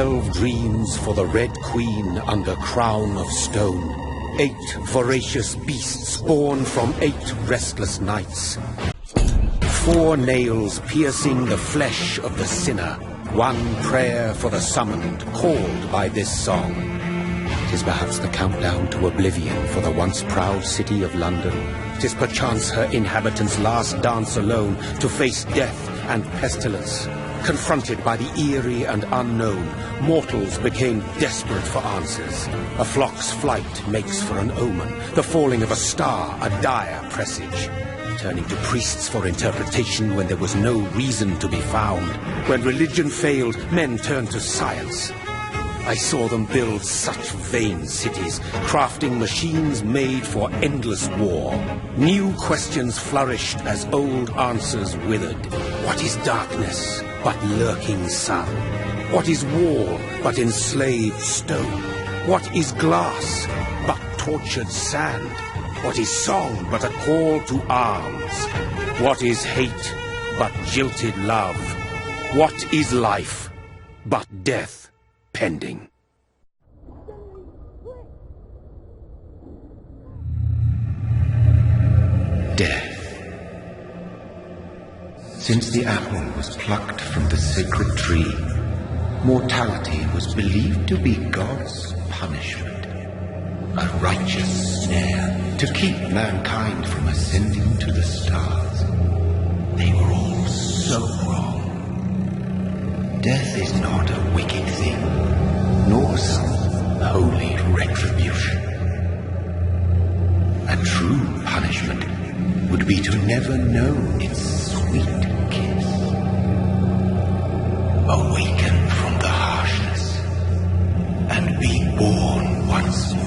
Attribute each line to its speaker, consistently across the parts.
Speaker 1: 12 dreams for the Red Queen under crown of stone. 8 voracious beasts born from 8 restless nights. 4 nails piercing the flesh of the sinner. 1 prayer for the summoned, called by this song. 'Tis perhaps the countdown to oblivion for the once proud city of London. 'Tis perchance her inhabitants' last dance alone to face death and pestilence. Confronted by the eerie and unknown, mortals became desperate for answers. A flock's flight makes for an omen, the falling of a star a dire presage. Turning to priests for interpretation when there was no reason to be found. When religion failed, men turned to science. I saw them build such vain cities, crafting machines made for endless war. New questions flourished as old answers withered. What is darkness but lurking sun? What is wall but enslaved stone? What is glass but tortured sand? What is song but a call to arms? What is hate but jilted love? What is life but death pending?
Speaker 2: Death. Since the apple was plucked from the sacred tree, mortality was believed to be God's punishment, a righteous snare to keep mankind from ascending to the stars. They were all so wrong. Death is not a wicked thing, nor some holy retribution. A true punishment would be to never know its sweet kiss. Awaken from the harshness and be born once more.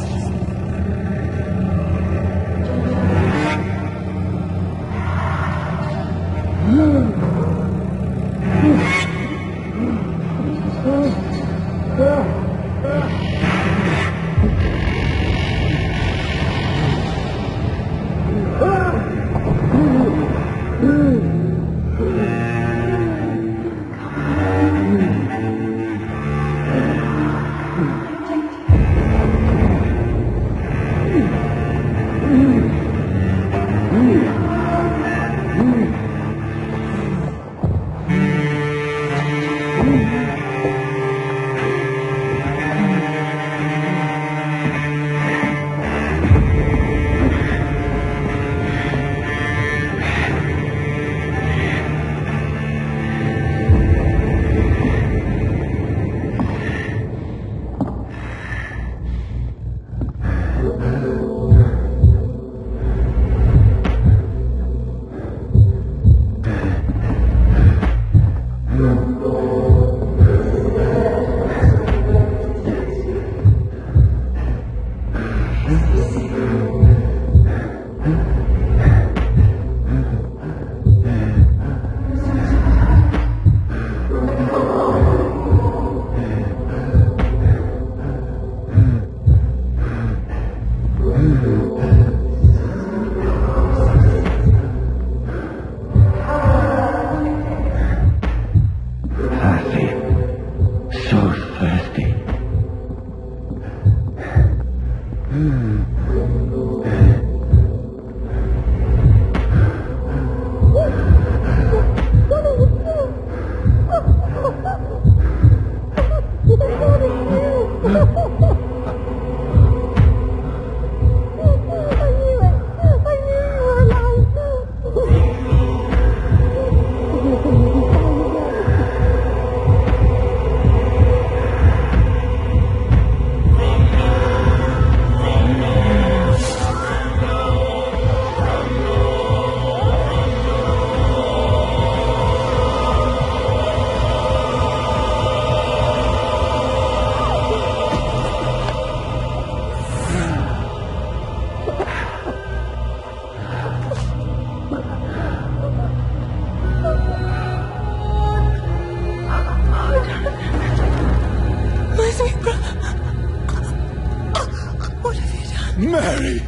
Speaker 3: Mary!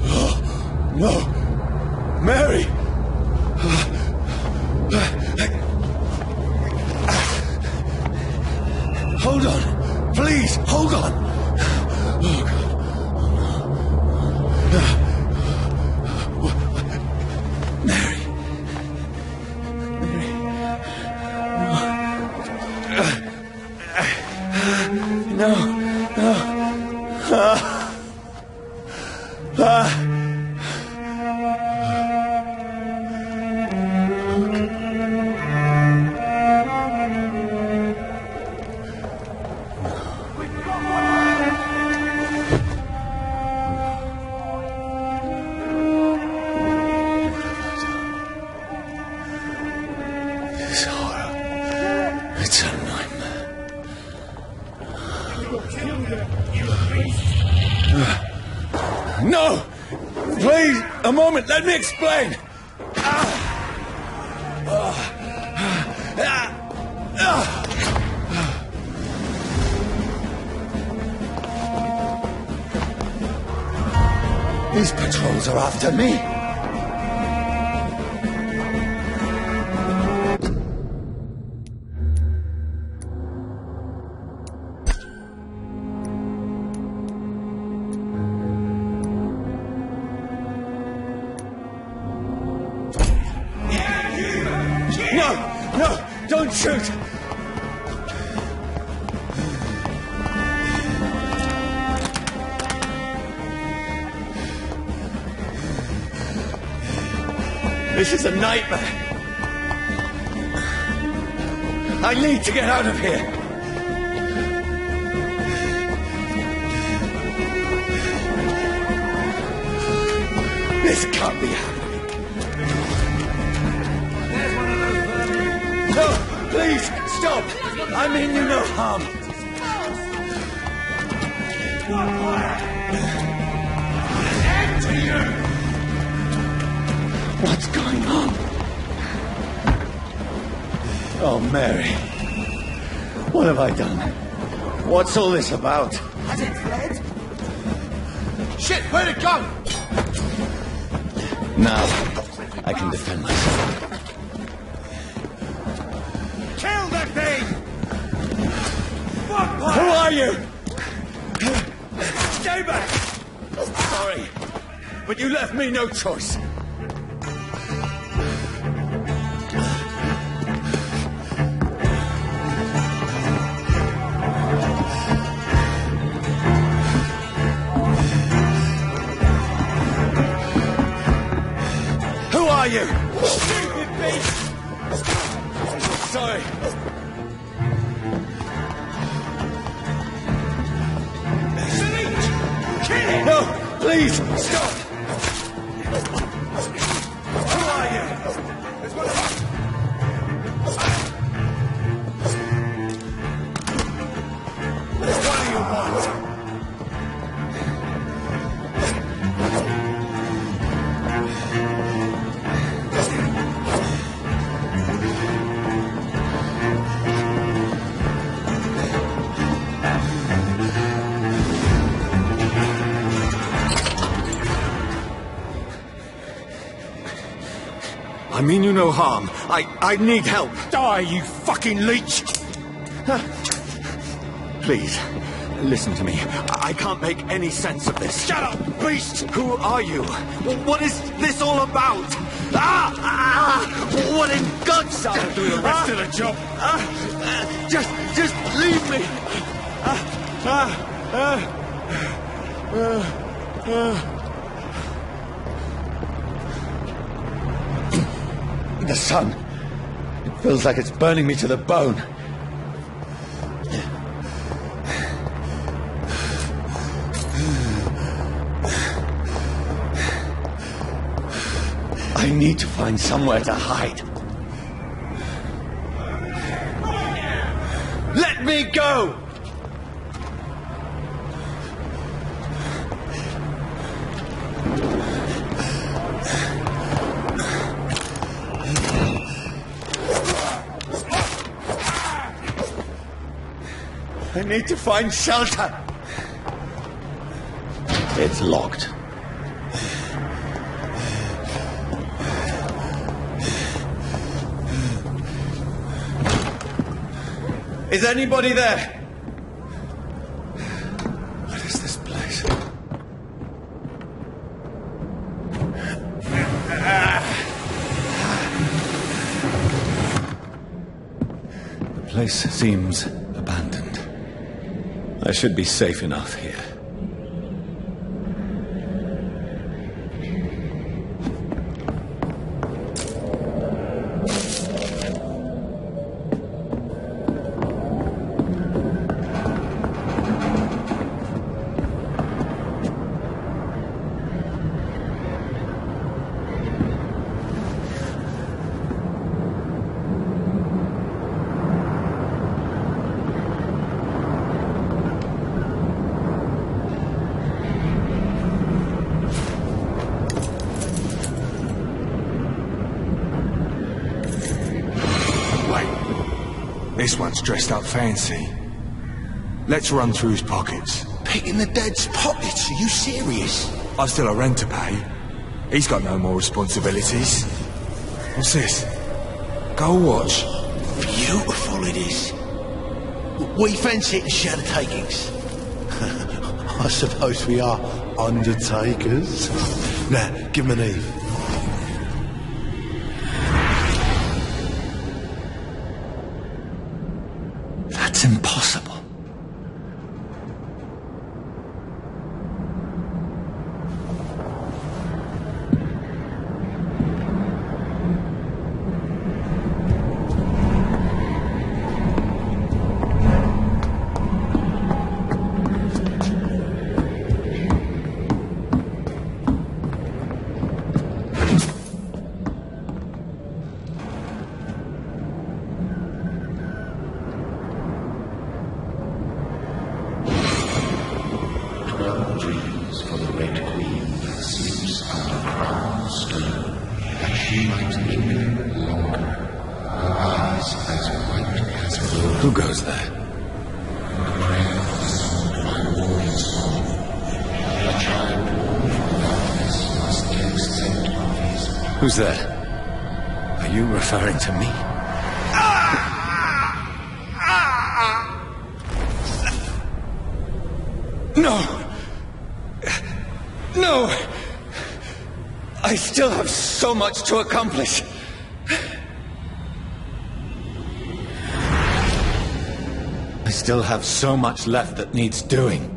Speaker 3: Oh, no! Mary! Hold on. Please, hold on. Oh, God. Mary. No. This horror. It's a nightmare. No! Please, a moment, let me explain! These patrols are after me! No! Don't shoot! This is a nightmare. I need to get out of here. This can't be happening. No, please, stop. I mean you no harm. End to you. What's going on? Oh, Mary. What have I done? What's all this about?
Speaker 4: Has it fled?
Speaker 3: Shit, where'd it go? Now, I can defend myself.
Speaker 4: Kill that thing!
Speaker 3: Who are you?
Speaker 4: Stay back!
Speaker 3: Sorry, but you left me no choice. Who are you?
Speaker 4: Stupid beast!
Speaker 3: Sorry.
Speaker 4: Kill it!
Speaker 3: No, please, stop!
Speaker 4: Who are you? What do you want?
Speaker 3: I mean you no harm. I need help.
Speaker 4: Die, you fucking leech!
Speaker 3: Please, listen to me. I can't make any sense of this.
Speaker 4: Shut up, beast!
Speaker 3: Who are you? What is this all about? What in God's name?
Speaker 4: I'll do the rest of the job.
Speaker 3: Just leave me. The sun. It feels like it's burning me to the bone. I need to find somewhere to hide. Let me go! I need to find shelter. It's locked. Is anybody there? place seems abandoned. I should be safe enough here.
Speaker 4: This one's dressed up fancy. Let's run through his pockets.
Speaker 5: Picking the dead's pockets? Are you serious?
Speaker 4: I've still a rent to pay. He's got no more responsibilities. What's this? Gold watch.
Speaker 5: Beautiful it is. We fancy it as shadow takings. I suppose we are undertakers. Now, give him an Eve.
Speaker 3: That's impossible.
Speaker 2: Dreams for the Red Queen that sleeps under crown of stone, that she might linger longer, her eyes as white as gold.
Speaker 3: Who goes there?
Speaker 2: The prayer of the soul of my warrior's home. The child born from darkness must the extent of his power.
Speaker 3: Who's that? Are you referring to me? No! No! I still have so much to accomplish. I still have so much left that needs doing.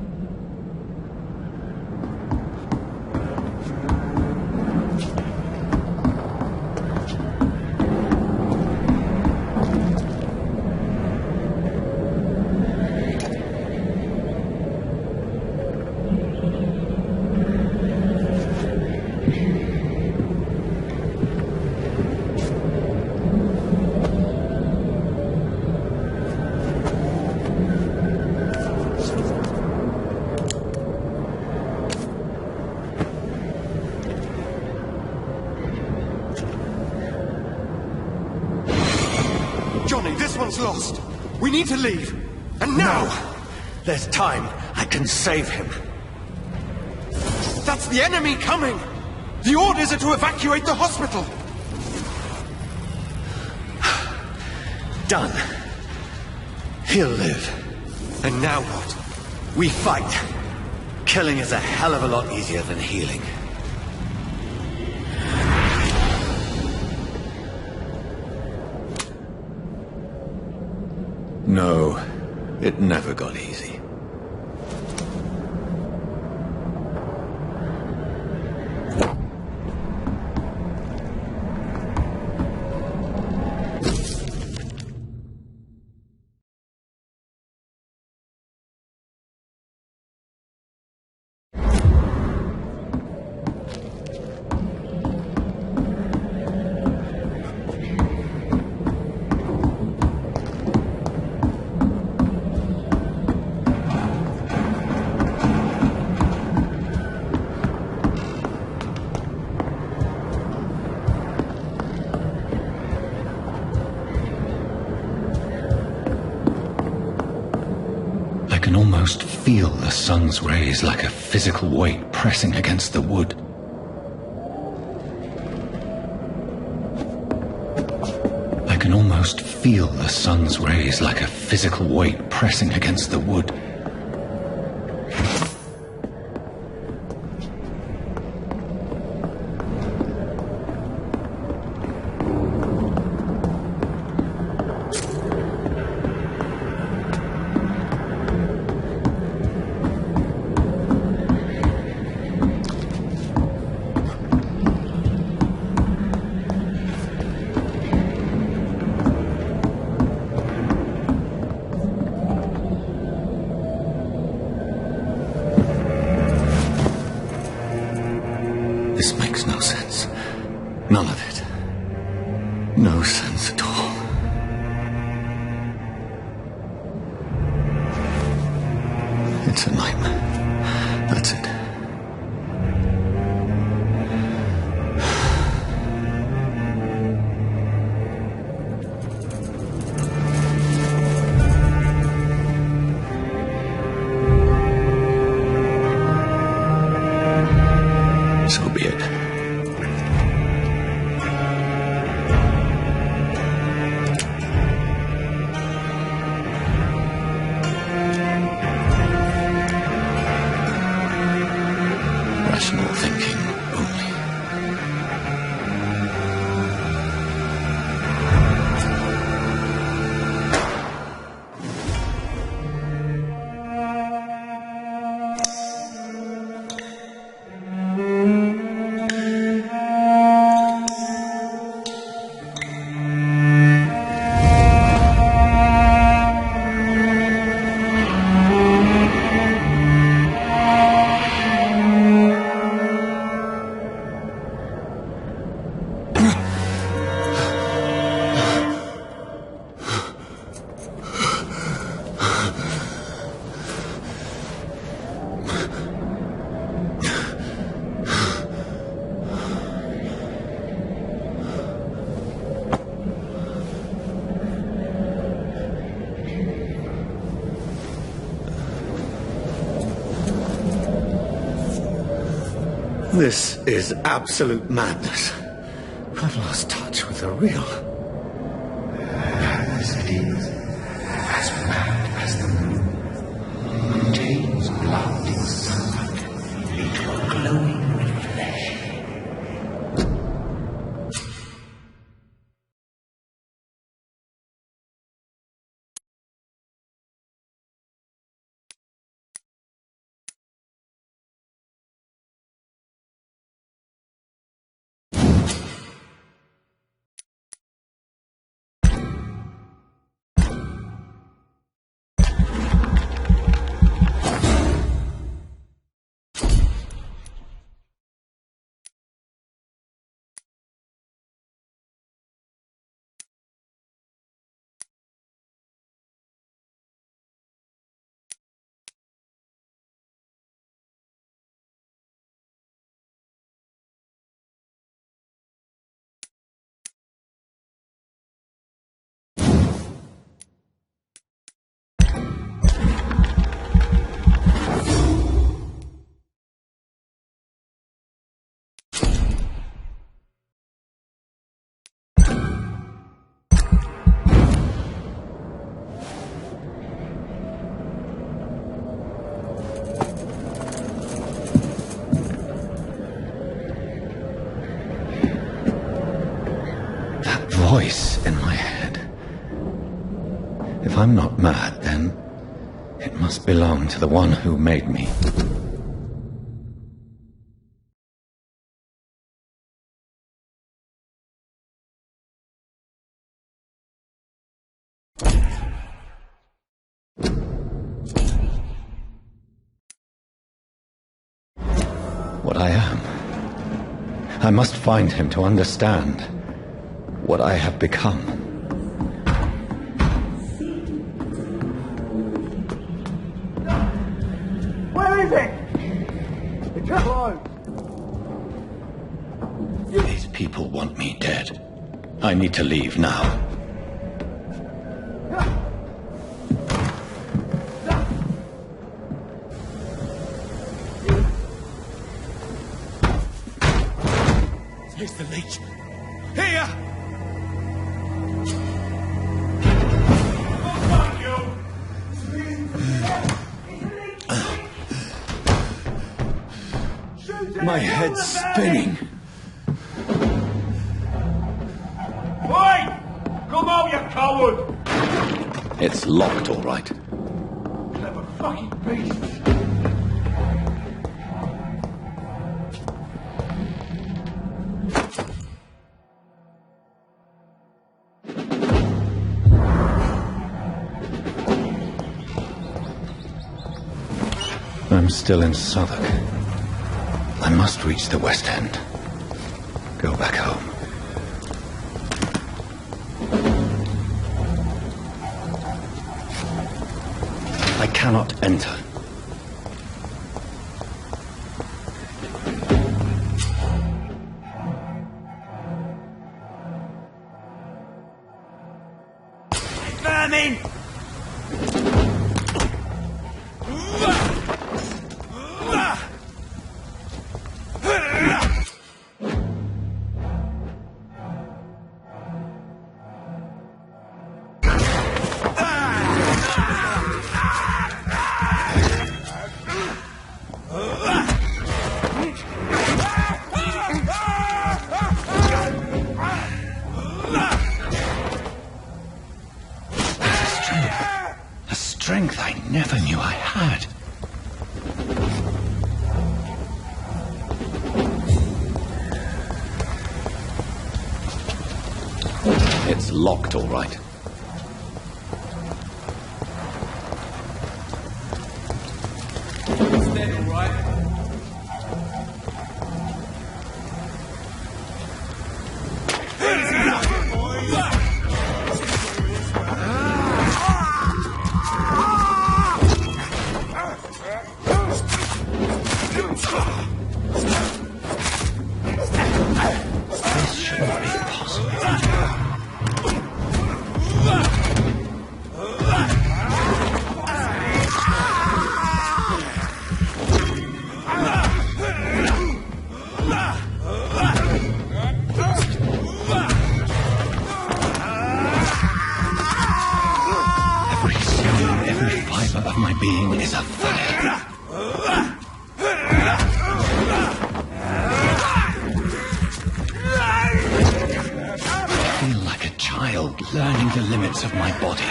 Speaker 6: Johnny, this one's lost. We need to leave. And now!
Speaker 3: No. There's time. I can save him.
Speaker 6: That's the enemy coming! The orders are to evacuate the hospital!
Speaker 3: Done. He'll live.
Speaker 6: And now what?
Speaker 3: We fight. Killing is a hell of a lot easier than healing. No, it never got easy. I can almost feel the sun's rays like a physical weight pressing against the wood. I can almost feel the sun's rays like a physical weight pressing against the wood. This makes no sense. None of it. No sense at all. It's a nightmare. That's it. So be it. Rational thinking only.
Speaker 1: This is absolute madness. I've lost touch with the real.
Speaker 2: Madness it is, as mad as the moon. Contains blood in sunlight, into a glowing with flesh.
Speaker 3: Voice in my head. If I'm not mad, then it must belong to the one who made me. What I am. I must find him to understand what I have become.
Speaker 6: Where is it? It's closed.
Speaker 3: These people want me dead. I need to leave now.
Speaker 6: Here's the leech. Here!
Speaker 3: My head's spinning.
Speaker 6: Wait! Come out, you coward!
Speaker 3: It's locked, all right.
Speaker 6: Clever fucking beast!
Speaker 3: I'm still in Southwark. I must reach the West End. Go back home. I cannot enter.
Speaker 6: Vermin!
Speaker 3: A strength I never knew I had. It's locked, all right.
Speaker 6: It's dead, all right?
Speaker 3: This should not be possible. Every cell, every fiber of my being is afire. I feel like a child learning the limits of my body.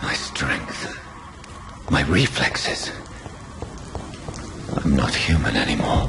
Speaker 3: My strength, my reflexes. I'm not human anymore.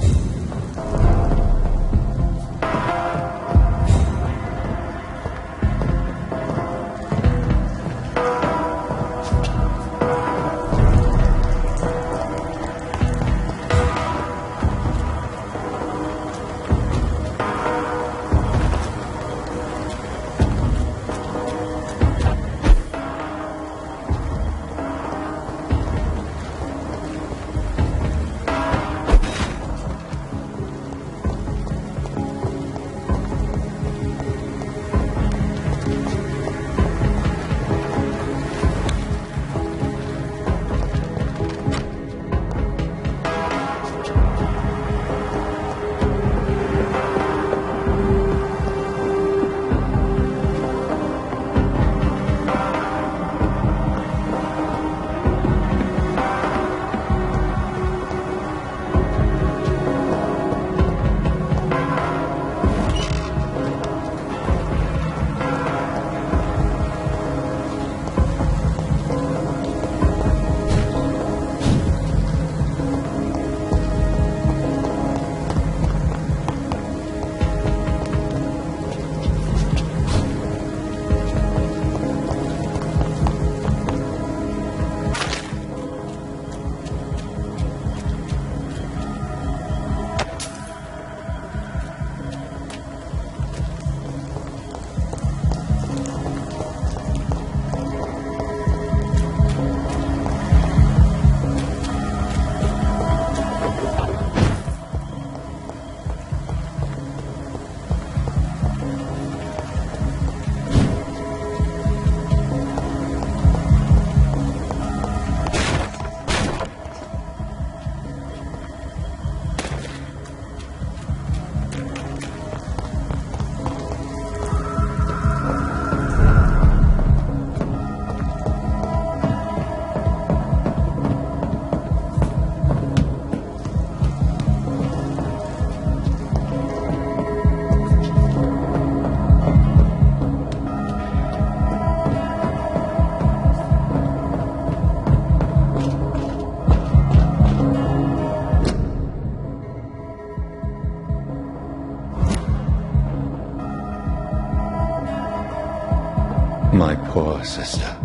Speaker 3: My poor sister.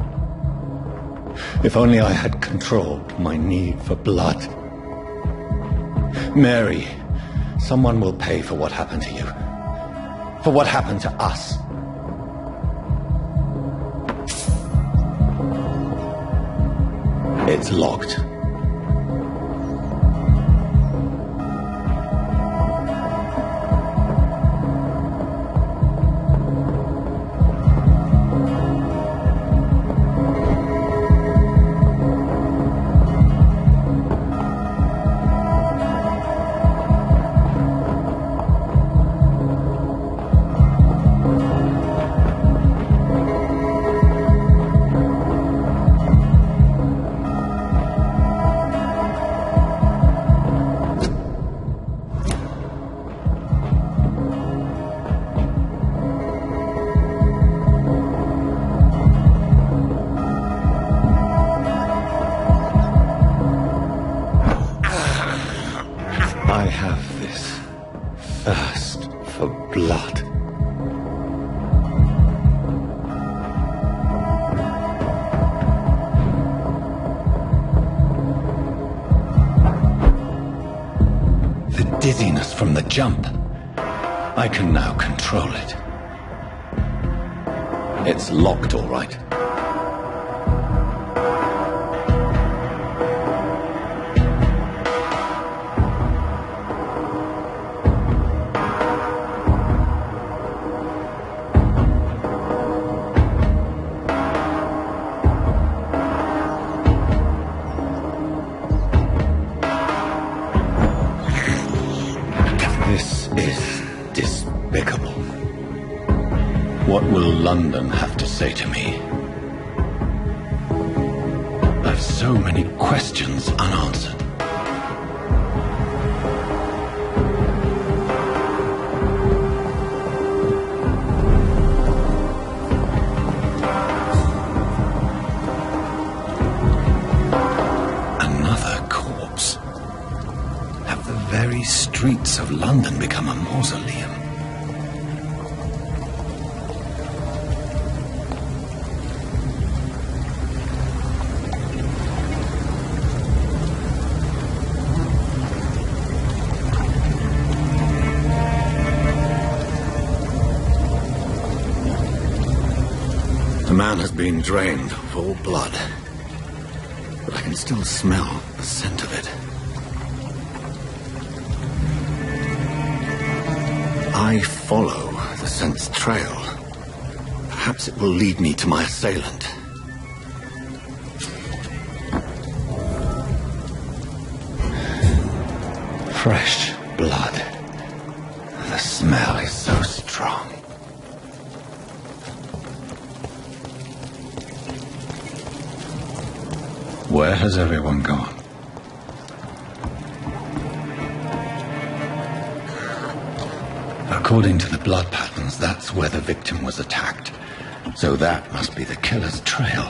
Speaker 3: If only I had controlled my need for blood. Mary, someone will pay for what happened to you. For what happened to us. It's locked. I have this thirst for blood. The dizziness from the jump. I can now control it. It's locked, all right. This is despicable. What will London have to say to me? I've so many questions unanswered. Another corpse. Have the very streets of London become a mausoleum? The man has been drained of all blood, but I can still smell the scent of it. I follow the scent's trail. Perhaps it will lead me to my assailant. Fresh blood. The smell is so strong. Where has everyone gone? According to the blood patterns, that's where the victim was attacked. So that must be the killer's trail.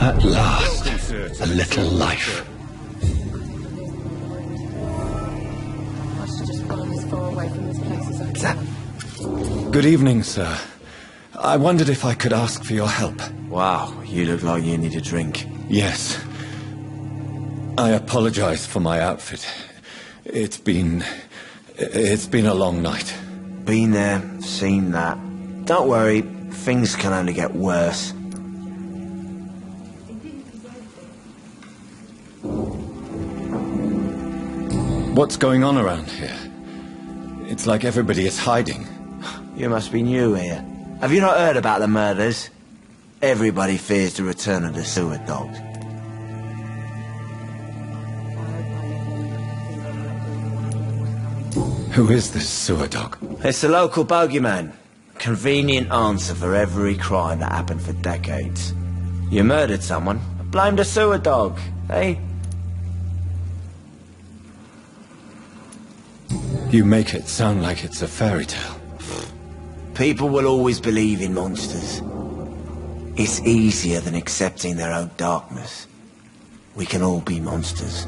Speaker 3: At last, a little life.
Speaker 7: I should just follow as far away from this place as I can.
Speaker 3: Good evening, sir. I wondered if I could ask for your help.
Speaker 8: Wow, you look like you need a drink.
Speaker 3: Yes. I apologize for my outfit. It's been a long night.
Speaker 8: Been there, seen that. Don't worry, things can only get worse.
Speaker 3: What's going on around here? It's like everybody is hiding.
Speaker 8: You must be new here. Have you not heard about the murders? Everybody fears the return of the sewer dog.
Speaker 3: Who is this sewer dog?
Speaker 8: It's the local bogeyman. Convenient answer for every crime that happened for decades. You murdered someone, blamed a sewer dog, eh?
Speaker 3: You make it sound like it's a fairy tale.
Speaker 8: People will always believe in monsters. It's easier than accepting their own darkness. We can all be monsters.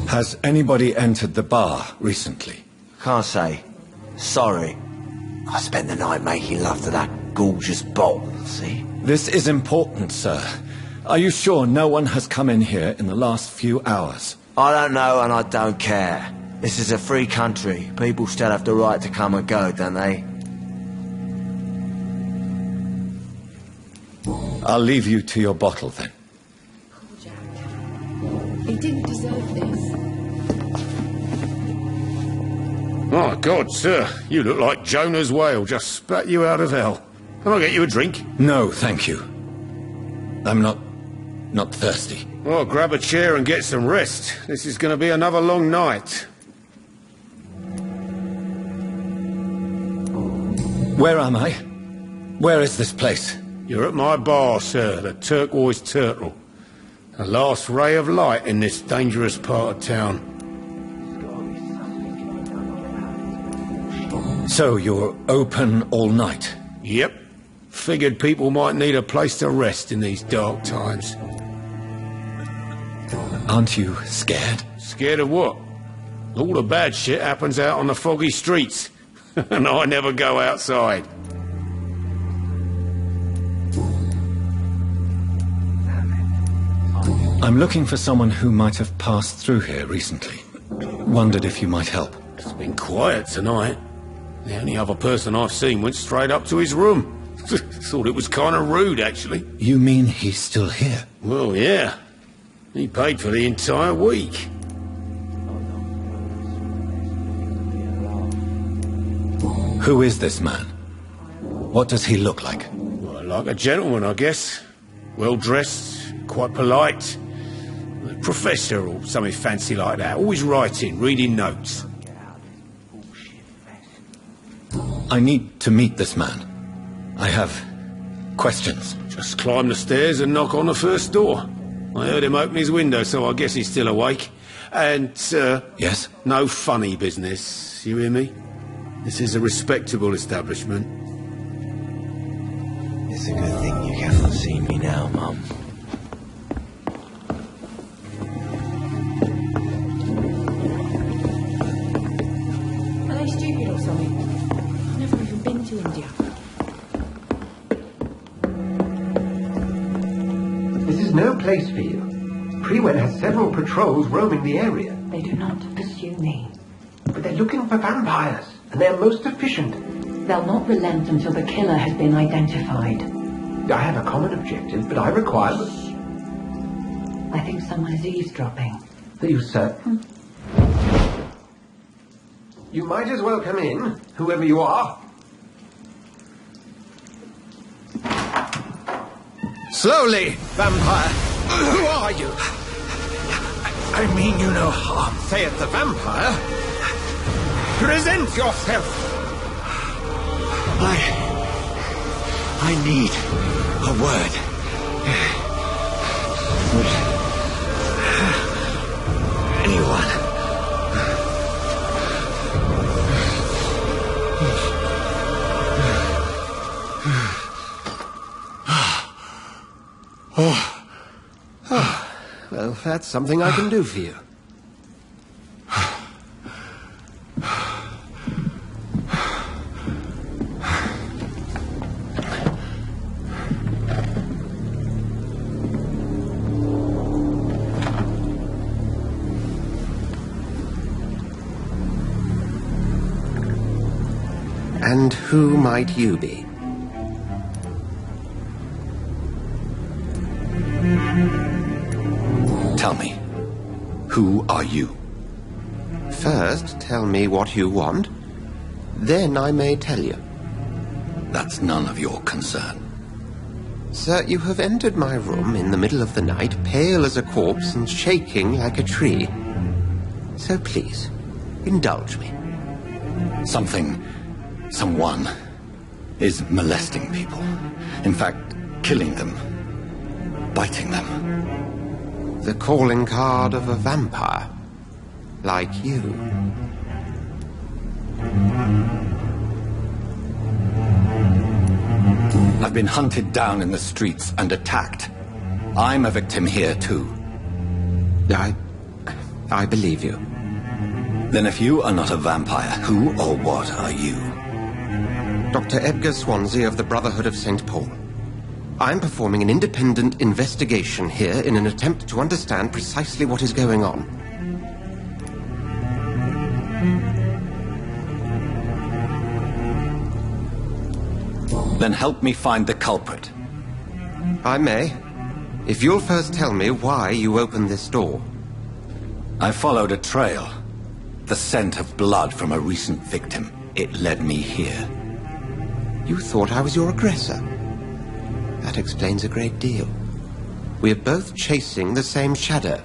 Speaker 3: Has anybody entered the bar recently?
Speaker 8: Can't say. Sorry. I spent the night making love to that gorgeous bottle, see?
Speaker 3: This is important, sir. Are you sure no one has come in here in the last few hours?
Speaker 8: I don't know and I don't care. This is a free country. People still have the right to come and go, don't they?
Speaker 3: I'll leave you to your bottle, then.
Speaker 7: Poor Jack. He didn't deserve this.
Speaker 1: My God, sir, you look like Jonah's whale just spat you out of hell. Can I get you a drink?
Speaker 3: No, thank you. I'm not thirsty.
Speaker 1: Well, grab a chair and get some rest. This is going to be another long night.
Speaker 3: Where am I? Where is this place?
Speaker 1: You're at my bar, sir, the Turquoise Turtle. The last ray of light in this dangerous part of town.
Speaker 3: So you're open all night?
Speaker 1: Yep. Figured people might need a place to rest in these dark times.
Speaker 3: Aren't you scared?
Speaker 1: Scared of what? All the bad shit happens out on the foggy streets. And I never go outside.
Speaker 3: I'm looking for someone who might have passed through here recently. Wondered if you might help.
Speaker 1: It's been quiet tonight. The only other person I've seen went straight up to his room. Thought it was kind of rude, actually.
Speaker 3: You mean he's still here?
Speaker 1: Well, yeah. He paid for the entire week.
Speaker 3: Who is this man? What does he look like?
Speaker 1: Well, like a gentleman, I guess. Well-dressed, quite polite. A professor or something fancy like that. Always writing, reading notes.
Speaker 3: I need to meet this man. I have questions.
Speaker 1: Just climb the stairs and knock on the first door. I heard him open his window, so I guess he's still awake. And, sir...
Speaker 3: Yes?
Speaker 1: No funny business, you hear me? This is a respectable establishment.
Speaker 8: It's a good thing you cannot see me now, Mum.
Speaker 7: Are they stupid or something? I've never even been to India.
Speaker 9: This is no place for you. Prewed has several patrols roaming the area.
Speaker 10: They do not pursue me.
Speaker 9: But they're looking for vampires, and they're most efficient.
Speaker 10: They'll not relent until the killer has been identified.
Speaker 9: I have a common objective, but I require...
Speaker 10: I think someone is eavesdropping.
Speaker 9: Are you certain? You might as well come in, whoever you are.
Speaker 6: Slowly, vampire. Who are you? I mean you no harm, saith the vampire. Present yourself.
Speaker 2: I need a word. Anyone?
Speaker 5: Well, that's something I can do for you. And who might you be?
Speaker 3: Tell me, who are you?
Speaker 5: First, tell me what you want. Then I may tell you.
Speaker 3: That's none of your concern.
Speaker 5: Sir, you have entered my room in the middle of the night, pale as a corpse and shaking like a tree. So please, indulge me.
Speaker 3: Someone is molesting people. In fact, killing them. Biting them.
Speaker 5: The calling card of a vampire. Like you.
Speaker 3: I've been hunted down in the streets and attacked. I'm a victim here, too.
Speaker 5: I believe you.
Speaker 3: Then if you are not a vampire, who or what are you?
Speaker 5: Dr. Edgar Swansea of the Brotherhood of St. Paul. I'm performing an independent investigation here in an attempt to understand precisely what is going on.
Speaker 3: Then help me find the culprit.
Speaker 5: I may, if you'll first tell me why you opened this door.
Speaker 3: I followed a trail. The scent of blood from a recent victim. It led me here.
Speaker 5: You thought I was your aggressor. That explains a great deal. We're both chasing the same shadow.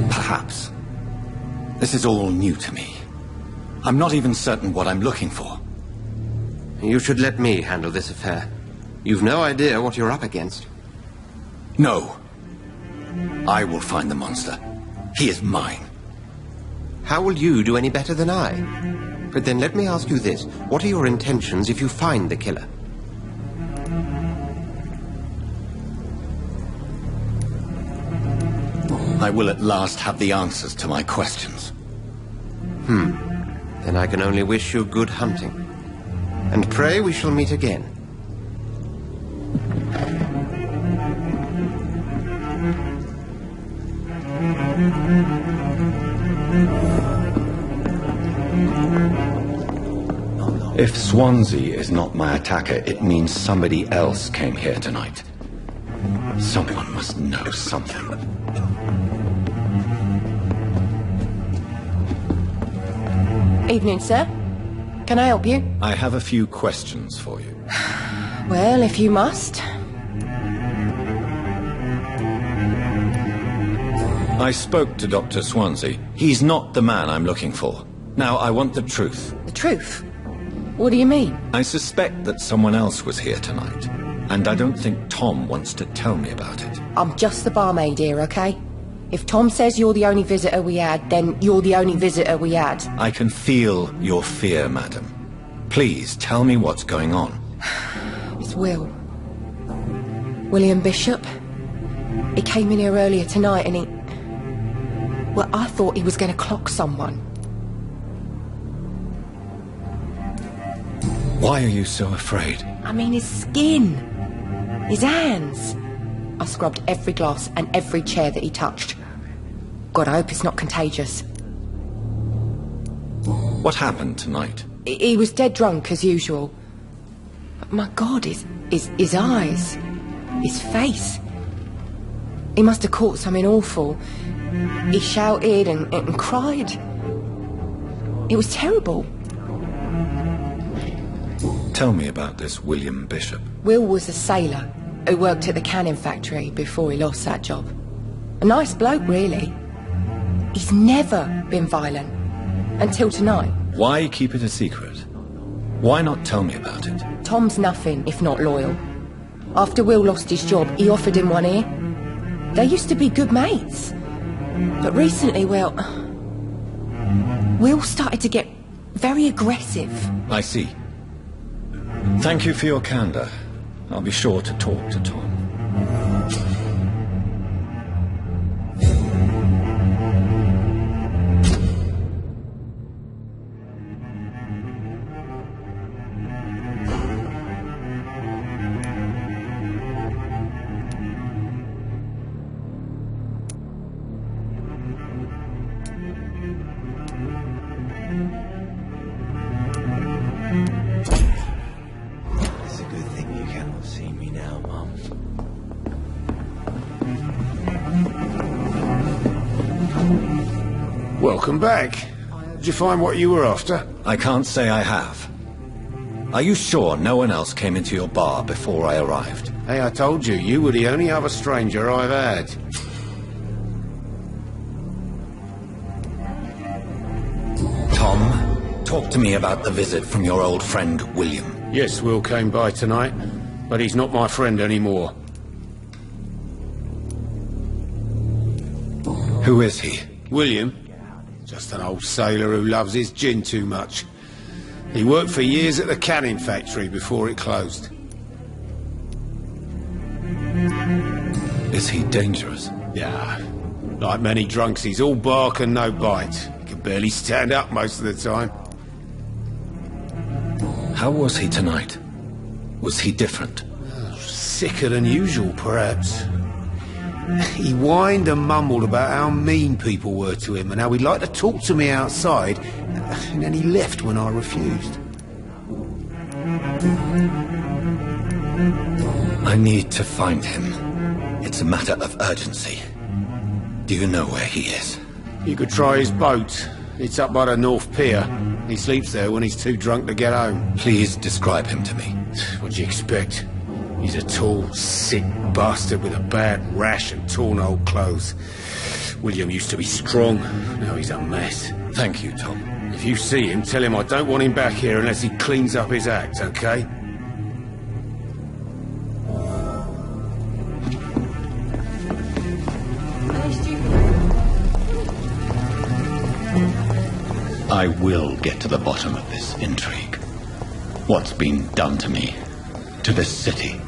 Speaker 3: Perhaps. This is all new to me. I'm not even certain what I'm looking for.
Speaker 5: You should let me handle this affair. You've no idea what you're up against.
Speaker 3: No. I will find the monster. He is mine.
Speaker 5: How will you do any better than I? But then let me ask you this. What are your intentions if you find the killer?
Speaker 3: I will at last have the answers to my questions.
Speaker 5: Then I can only wish you good hunting. And pray we shall meet again.
Speaker 3: If Swansea is not my attacker, it means somebody else came here tonight. Someone must know something.
Speaker 7: Evening, sir. Can I help you?
Speaker 3: I have a few questions for you.
Speaker 7: Well, if you must.
Speaker 3: I spoke to Dr. Swansea. He's not the man I'm looking for. Now, I want the truth.
Speaker 7: The truth? What do you mean?
Speaker 3: I suspect that someone else was here tonight. And I don't think Tom wants to tell me about it.
Speaker 7: I'm just the barmaid here, okay? If Tom says you're the only visitor we had, then you're the only visitor we had.
Speaker 3: I can feel your fear, madam. Please, tell me what's going on.
Speaker 7: It's Will. William Bishop. He came in here earlier tonight and he... Well, I thought he was going to clock someone.
Speaker 3: Why are you so afraid?
Speaker 7: I mean, his skin. His hands. I scrubbed every glass and every chair that he touched. God, I hope it's not contagious.
Speaker 3: What happened tonight?
Speaker 7: He was dead drunk, as usual. But my God, his eyes. His face. He must have caught something awful. He shouted and cried. It was terrible.
Speaker 3: Tell me about this William Bishop.
Speaker 7: Will was a sailor who worked at the canning factory before he lost that job. A nice bloke, really. He's never been violent. Until tonight.
Speaker 3: Why keep it a secret? Why not tell me about it?
Speaker 7: Tom's nothing if not loyal. After Will lost his job, he offered him one here. They used to be good mates. But recently, well... Will started to get very aggressive.
Speaker 3: I see. Thank you for your candor. I'll be sure to talk to Tom.
Speaker 6: Welcome back. Did you find what you were after?
Speaker 3: I can't say I have. Are you sure no one else came into your bar before I arrived?
Speaker 1: Hey, I told you, you were the only other stranger I've had.
Speaker 3: Tom, talk to me about the visit from your old friend, William.
Speaker 1: Yes, Will came by tonight, but he's not my friend anymore.
Speaker 3: Who is he?
Speaker 1: William? Just an old sailor who loves his gin too much. He worked for years at the canning factory before it closed.
Speaker 3: Is he dangerous?
Speaker 1: Yeah. Like many drunks, he's all bark and no bite. He can barely stand up most of the time.
Speaker 3: How was he tonight? Was he different?
Speaker 1: Sicker than usual, perhaps. He whined and mumbled about how mean people were to him and how he'd like to talk to me outside, and then he left when I refused.
Speaker 3: I need to find him. It's a matter of urgency. Do you know where he is?
Speaker 1: You could try his boat. It's up by the North Pier. He sleeps there when he's too drunk to get home.
Speaker 3: Please describe him to me.
Speaker 1: What do you expect? He's a tall, sick bastard with a bad rash and torn old clothes. William used to be strong. Now he's a mess.
Speaker 3: Thank you, Tom.
Speaker 1: If you see him, tell him I don't want him back here unless he cleans up his act, okay?
Speaker 3: I will get to the bottom of this intrigue. What's been done to me? To this city?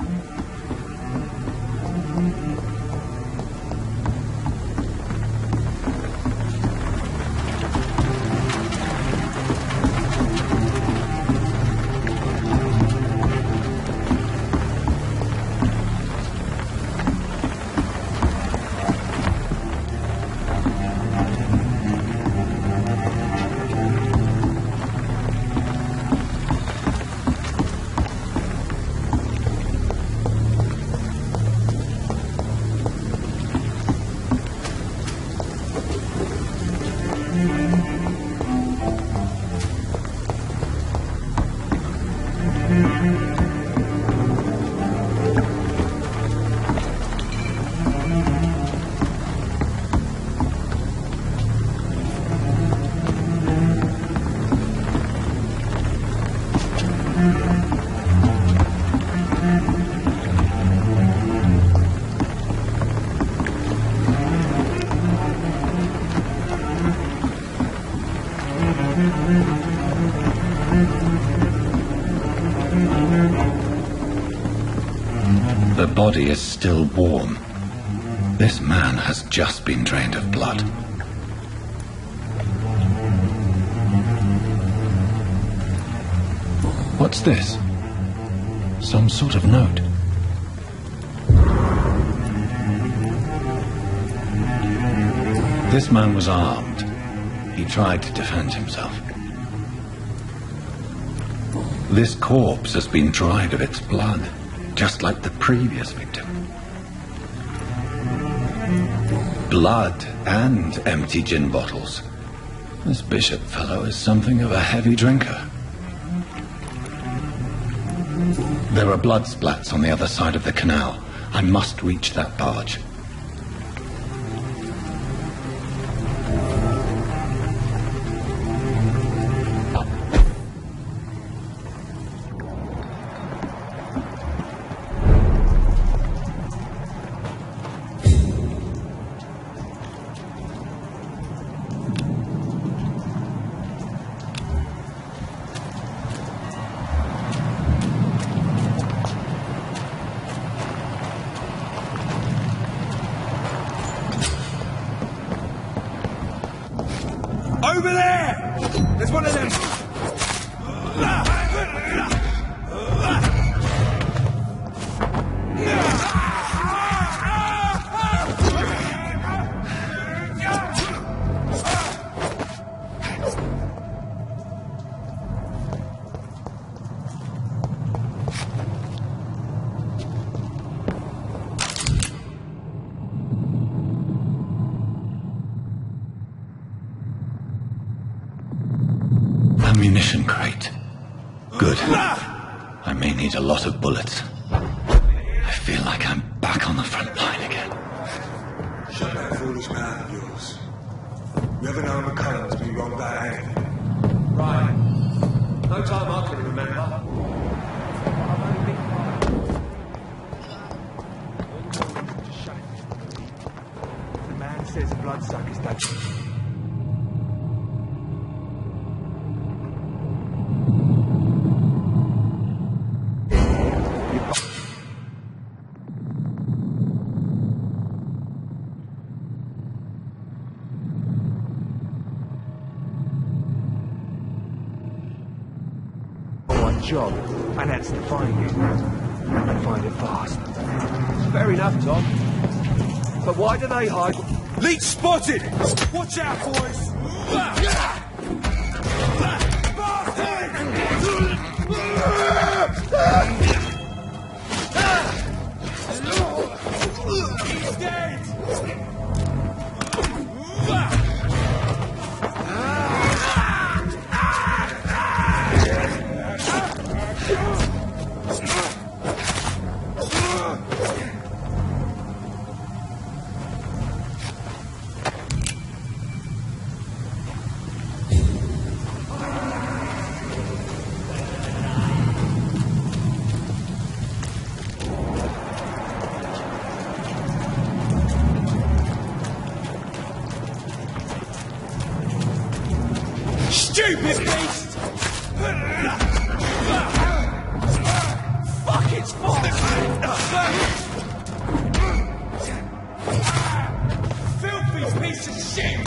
Speaker 3: The body is still warm. This man has just been drained of blood. What's this? Some sort of note. This man was armed. He tried to defend himself. This corpse has been dried of its blood, just like the previous victim. Blood and empty gin bottles. This bishop fellow is something of a heavy drinker. There are blood splats on the other side of the canal. I must reach that barge.
Speaker 4: Over there! There's one of them!
Speaker 3: Ammunition crate. Good. I may need a lot of bullets. I feel like I'm back on the front line again.
Speaker 4: Shut that foolish mouth of yours. You ever known McCullum to be wrong about anything?
Speaker 6: Right. No time I can remember.
Speaker 4: The man says bloodsuckers don't...
Speaker 11: job, and that's to find it. And find it fast.
Speaker 6: Fair enough, Tom. But why do they hide?
Speaker 4: Leech spotted! Watch out, boys! He's dead! Stupid beast! Fuck, it's fault! Filthy piece of shit!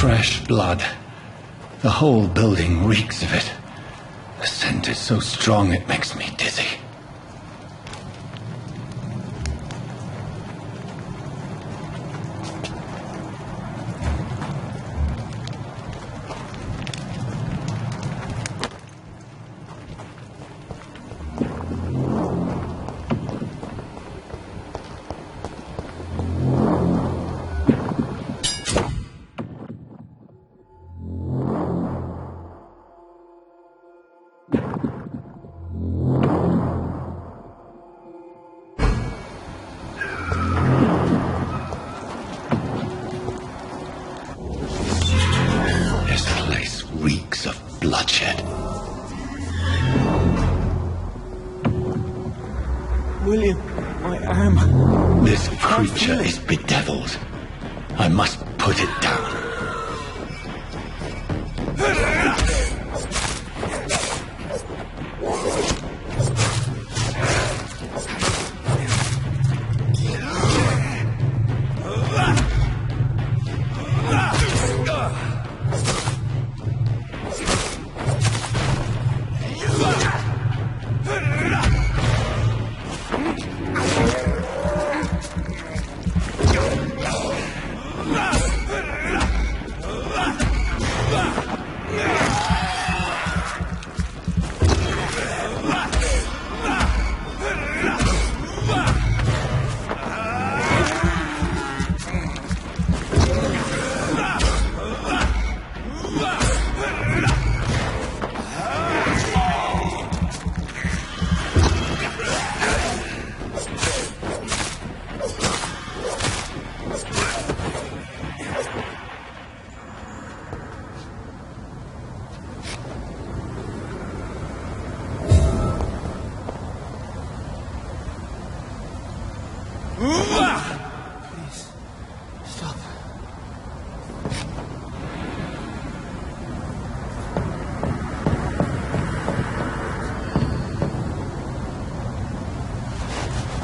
Speaker 3: Fresh blood. The whole building reeks of it. The scent is so strong it makes me dizzy.
Speaker 11: William, my arm.
Speaker 3: This creature is bedeviled. I must put it down.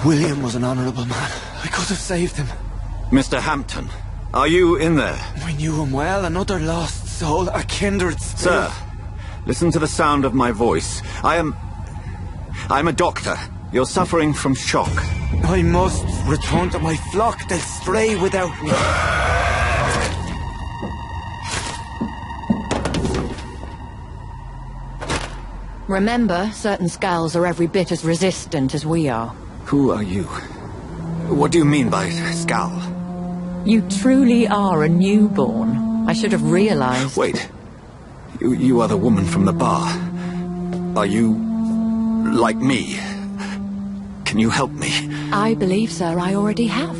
Speaker 8: William was an honourable man. I could have saved him.
Speaker 3: Mr. Hampton, are you in there?
Speaker 8: We knew him well, another lost soul, a kindred spirit.
Speaker 3: Sir, listen to the sound of my voice. I'm a doctor. You're suffering from shock.
Speaker 8: I must return to my flock. They'll stray without me.
Speaker 12: Remember, certain skals are every bit as resistant as we are.
Speaker 3: Who are you? What do you mean by skal?
Speaker 12: You truly are a newborn. I should have realized.
Speaker 3: Wait. You are the woman from the bar. Are you like me? Can you help me?
Speaker 12: I believe, sir, I already have.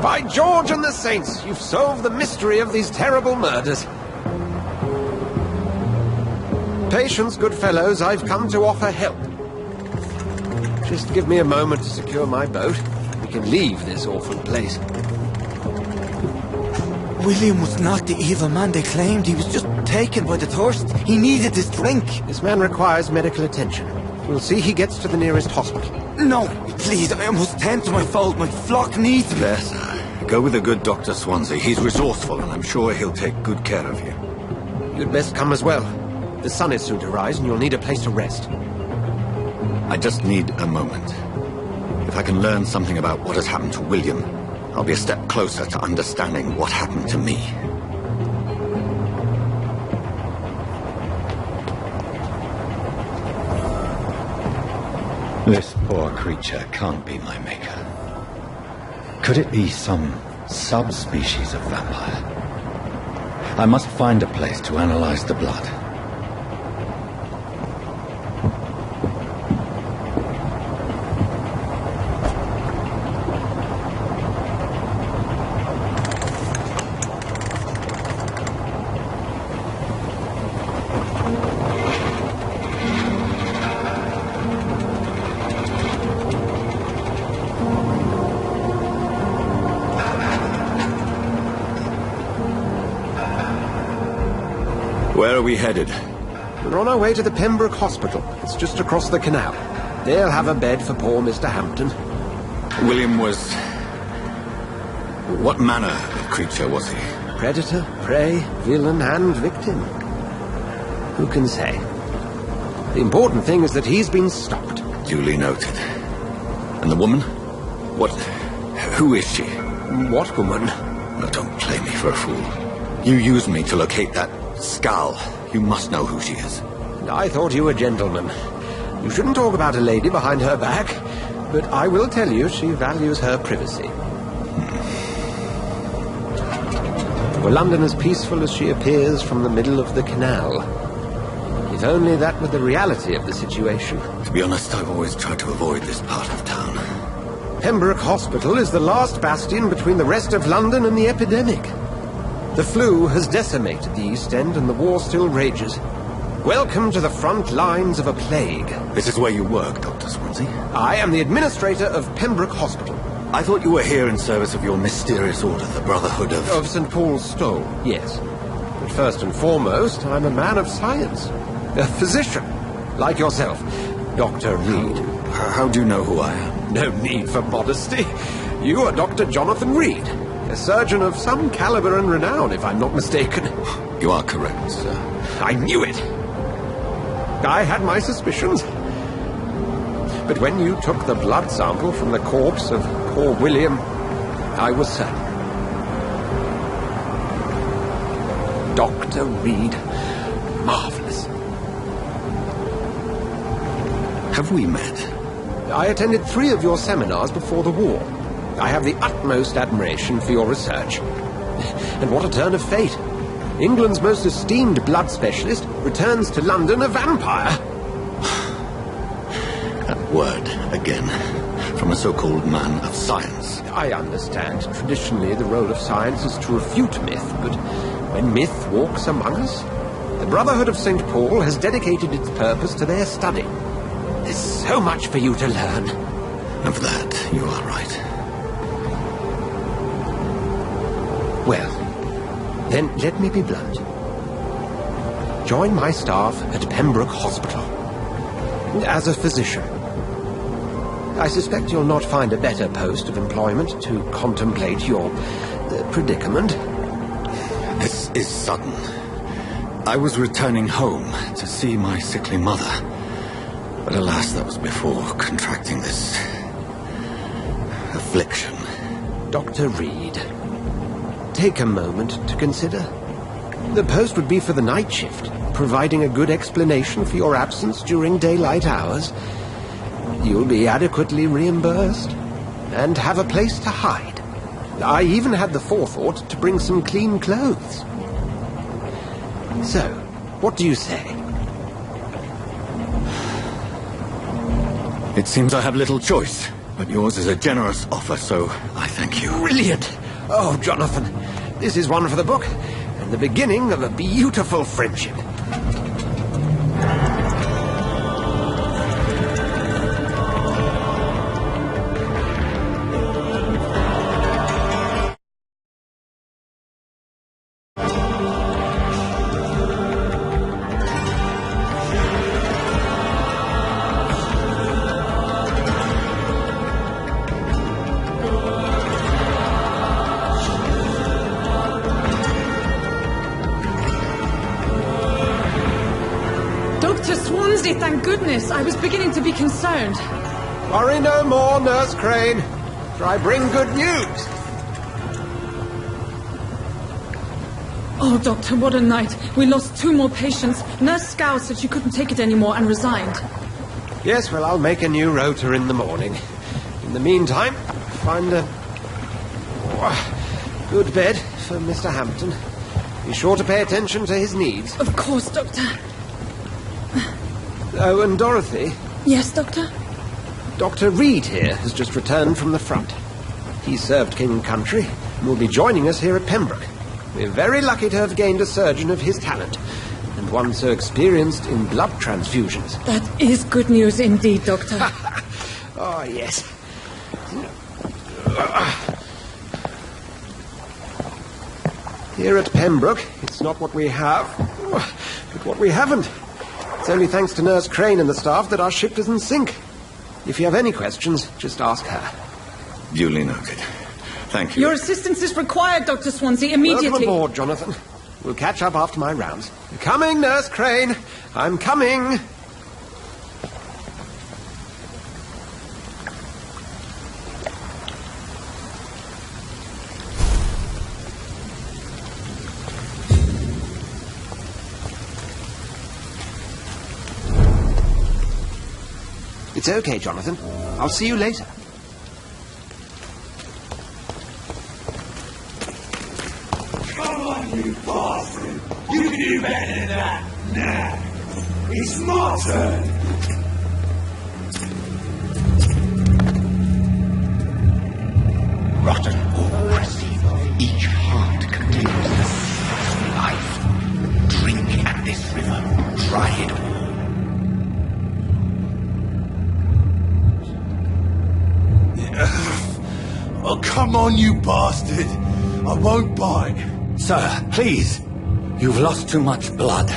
Speaker 6: By George and the Saints, you've solved the mystery of these terrible murders. Patience, good fellows, I've come to offer help. Just give me a moment to secure my boat. We can leave this awful place.
Speaker 8: William was not the evil man they claimed. He was just taken by the thirst. He needed this drink.
Speaker 6: This man requires medical attention. We'll see he gets to the nearest hospital.
Speaker 8: No, please, I must tend to my fold. My flock needs me.
Speaker 3: There, sir. Go with the good Dr. Swansea. He's resourceful, and I'm sure he'll take good care of you.
Speaker 6: You'd best come as well. The sun is soon to rise, and you'll need a place to rest.
Speaker 3: I just need a moment. If I can learn something about what has happened to William, I'll be a step closer to understanding what happened to me. This poor creature can't be my maker. Could it be some subspecies of vampire? I must find a place to analyze the blood. Where are we headed?
Speaker 6: We're on our way to the Pembroke Hospital. It's just across the canal. They'll have a bed for poor Mr. Hampton.
Speaker 3: William was... What manner of creature was he?
Speaker 6: Predator, prey, villain, and victim. Who can say? The important thing is that he's been stopped.
Speaker 3: Duly noted. And the woman? What... Who is she?
Speaker 6: What woman?
Speaker 3: No, don't play me for a fool. You used me to locate that skal. You must know who she is.
Speaker 6: I thought you a gentleman. You shouldn't talk about a lady behind her back, but I will tell you she values her privacy. Were London as peaceful as she appears from the middle of the canal? If only that were the reality of the situation.
Speaker 3: To be honest, I've always tried to avoid this part of town.
Speaker 6: Pembroke Hospital is the last bastion between the rest of London and the epidemic. The flu has decimated the East End and the war still rages. Welcome to the front lines of a plague.
Speaker 3: This is where you work, Dr. Swansea?
Speaker 6: I am the administrator of Pembroke Hospital.
Speaker 3: I thought you were here in service of your mysterious order, the Brotherhood of...
Speaker 6: Of St. Paul's Stole, yes. But first and foremost, I'm a man of science. A physician, like yourself, Dr. Reid.
Speaker 3: How do you know who I am?
Speaker 6: No need for modesty. You are Dr. Jonathan Reid, a surgeon of some caliber and renown, if I'm not mistaken.
Speaker 3: You are correct, sir.
Speaker 6: I knew it. I had my suspicions. But when you took the blood sample from the corpse of poor William, I was certain. Dr. Reid, marvelous.
Speaker 3: Have we met?
Speaker 6: I attended 3 of your seminars before the war. I have the utmost admiration for your research. And what a turn of fate. England's most esteemed blood specialist returns to London a vampire.
Speaker 3: That word, again, from a so-called man of science.
Speaker 6: I understand. Traditionally, the role of science is to refute myth, but when myth walks among us, the Brotherhood of St. Paul has dedicated its purpose to their study. There's so much for you to learn.
Speaker 3: Of that, you are right.
Speaker 6: Well, then let me be blunt. Join my staff at Pembroke Hospital. As a physician. I suspect you'll not find a better post of employment to contemplate your predicament.
Speaker 3: This is sudden. I was returning home to see my sickly mother. But alas, that was before contracting this affliction.
Speaker 6: Dr. Reid, take a moment to consider. The post would be for the night shift, providing a good explanation for your absence during daylight hours. You'll be adequately reimbursed and have a place to hide. I even had the forethought to bring some clean clothes. So, what do you say?
Speaker 3: It seems I have little choice, but yours is a generous offer, so I thank you.
Speaker 6: Brilliant! Oh, Jonathan, this is one for the book, and the beginning of a beautiful friendship.
Speaker 13: Thank goodness. I was beginning to be concerned.
Speaker 6: Worry no more, Nurse Crane, for I bring good news.
Speaker 13: Oh, Doctor, what a night. We lost 2 more patients. Nurse Skals said she couldn't take it anymore and resigned.
Speaker 6: Yes, well, I'll make a new rota in the morning. In the meantime, find a good bed for Mr. Hampton. Be sure to pay attention to his needs.
Speaker 13: Of course, Doctor.
Speaker 6: Oh, and Dorothy?
Speaker 13: Yes, Doctor?
Speaker 6: Dr. Reid here has just returned from the front. He served King and Country and will be joining us here at Pembroke. We're very lucky to have gained a surgeon of his talent, and one so experienced in blood transfusions.
Speaker 13: That is good news indeed, Doctor.
Speaker 6: Oh, yes. Here at Pembroke, it's not what we have, but what we haven't. It's only thanks to Nurse Crane and the staff that our ship doesn't sink. If you have any questions, just ask her.
Speaker 3: Duly noted. Thank you.
Speaker 13: Your assistance is required, Dr. Swansea, immediately.
Speaker 6: Welcome aboard, Jonathan. We'll catch up after my rounds. Coming, Nurse Crane. I'm coming. It's okay, Jonathan. I'll see you later.
Speaker 5: Come on, you bastard! You can do better than that! Nah.
Speaker 4: It's my turn!
Speaker 2: Rotten or crusty, each heart contains the seed of life. Drink at this river, try it all.
Speaker 5: Oh, come on, you bastard! I won't bite.
Speaker 3: Sir, please. You've lost too much blood.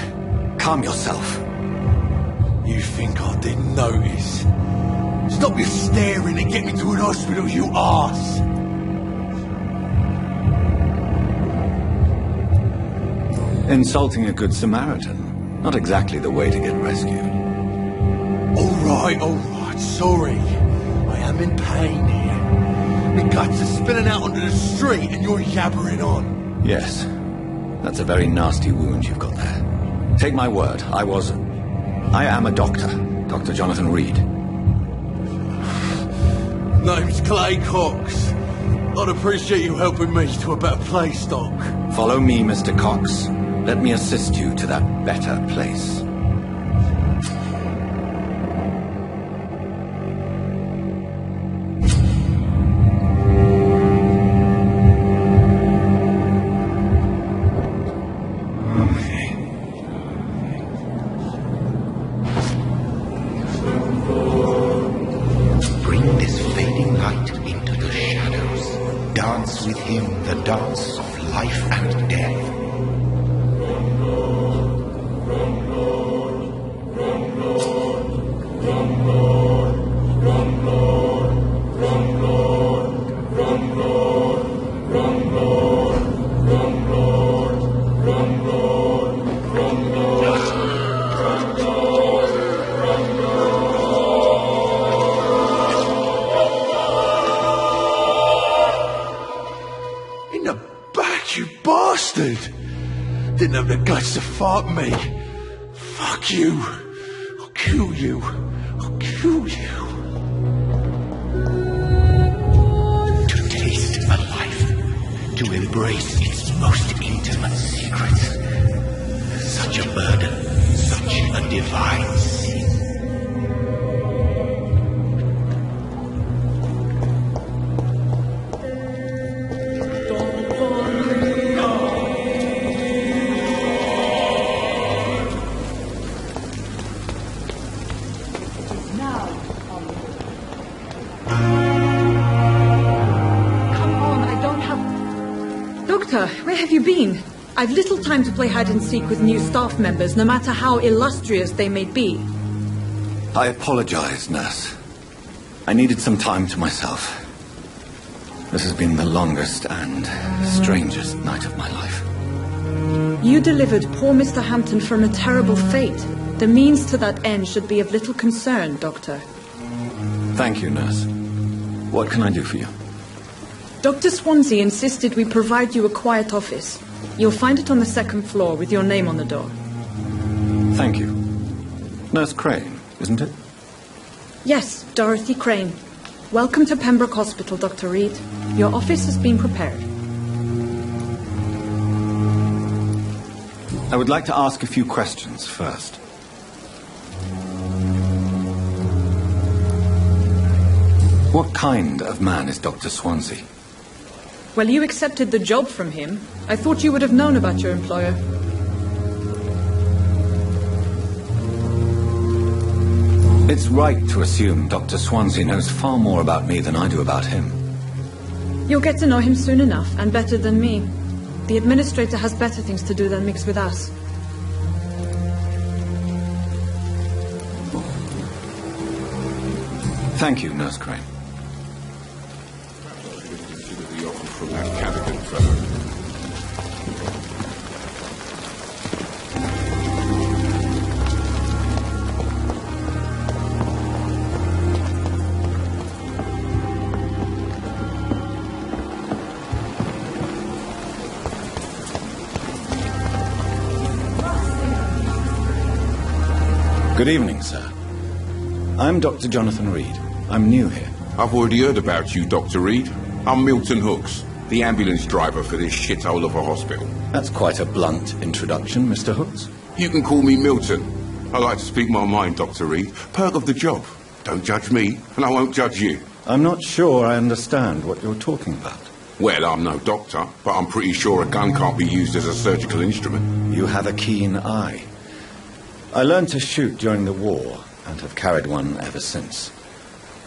Speaker 3: Calm yourself.
Speaker 5: You think I didn't notice? Stop your staring and get me to an hospital, you arse!
Speaker 3: Insulting a good Samaritan. Not exactly the way to get rescued.
Speaker 5: All right, sorry. I am in pain here. My guts are spilling out onto the street and you're yabbering on.
Speaker 3: Yes. That's a very nasty wound you've got there. Take my word, I am a doctor. Dr. Jonathan Reid.
Speaker 5: Name's Clay Cox. I'd appreciate you helping me to a better place, Doc.
Speaker 3: Follow me, Mr. Cox. Let me assist you to that better place.
Speaker 2: Bring this fading light into the shadows. Dance with him the dance of life and death.
Speaker 5: In the back, you bastard! Didn't have the guts to fight me. Fuck you. I'll kill you. I'll kill you.
Speaker 2: To taste a life, to embrace its most intimate secrets. Such a burden, such a divine sin.
Speaker 13: Doctor, where have you been? I've little time to play hide-and-seek with new staff members, no matter how illustrious they may be.
Speaker 3: I apologize, nurse. I needed some time to myself. This has been the longest and strangest night of my life.
Speaker 13: You delivered poor Mr. Hampton from a terrible fate. The means to that end should be of little concern, Doctor.
Speaker 3: Thank you, nurse. What can I do for you?
Speaker 13: Dr. Swansea insisted we provide you a quiet office. You'll find it on the second floor with your name on the door.
Speaker 3: Thank you. Nurse Crane, isn't it?
Speaker 13: Yes, Dorothy Crane. Welcome to Pembroke Hospital, Dr. Reid. Your office has been prepared.
Speaker 3: I would like to ask a few questions first. What kind of man is Dr. Swansea?
Speaker 13: Well, you accepted the job from him. I thought you would have known about your employer.
Speaker 3: It's right to assume Dr. Swansea knows far more about me than I do about him.
Speaker 13: You'll get to know him soon enough, and better than me. The administrator has better things to do than mix with us.
Speaker 3: Thank you, Nurse Crane.
Speaker 14: From that Cadogan fellow.
Speaker 3: Good evening, sir. I'm Dr. Jonathan Reid. I'm new here.
Speaker 14: I've already heard about you, Dr. Reid. I'm Milton Hooks, the ambulance driver for this shithole of a hospital.
Speaker 3: That's quite a blunt introduction, Mr. Hooks.
Speaker 14: You can call me Milton. I like to speak my mind, Dr. Reid. Perk of the job. Don't judge me, and I won't judge you.
Speaker 3: I'm not sure I understand what you're talking about.
Speaker 14: Well, I'm no doctor, but I'm pretty sure a gun can't be used as a surgical instrument.
Speaker 3: You have a keen eye. I learned to shoot during the war, and have carried one ever since.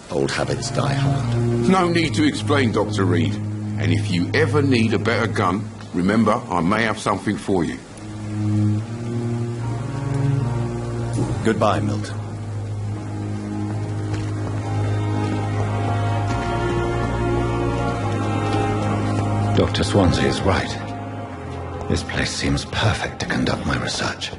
Speaker 3: Old habits die hard.
Speaker 14: No need to explain, Dr. Reid. And if you ever need a better gun, remember, I may have something for you.
Speaker 3: Goodbye, Milton. Dr. Swansea is right. This place seems perfect to conduct my research.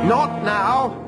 Speaker 6: Not now!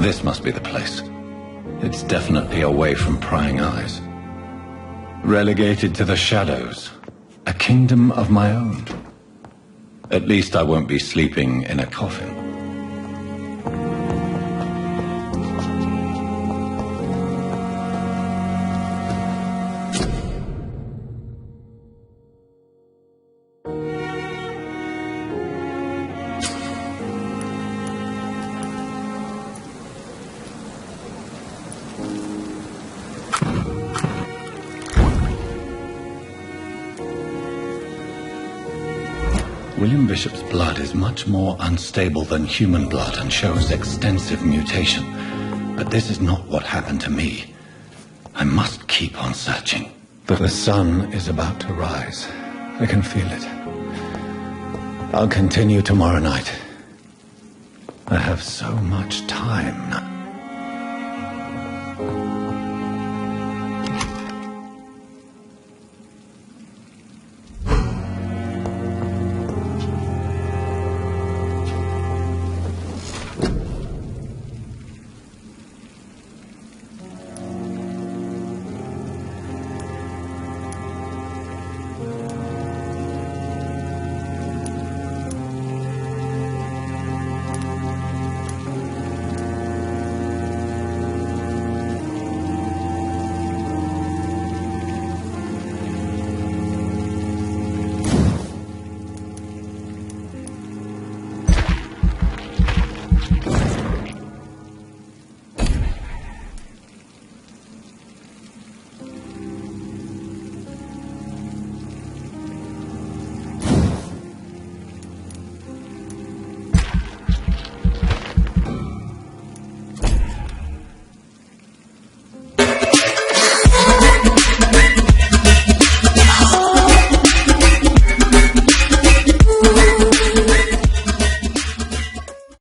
Speaker 3: This must be the place. It's definitely away from prying eyes. Relegated to the shadows. A kingdom of my own. At least I won't be sleeping in a coffin. William Bishop's blood is much more unstable than human blood and shows extensive mutation. But this is not what happened to me. I must keep on searching. The sun is about to rise. I can feel it. I'll continue tomorrow night. I have so much time now.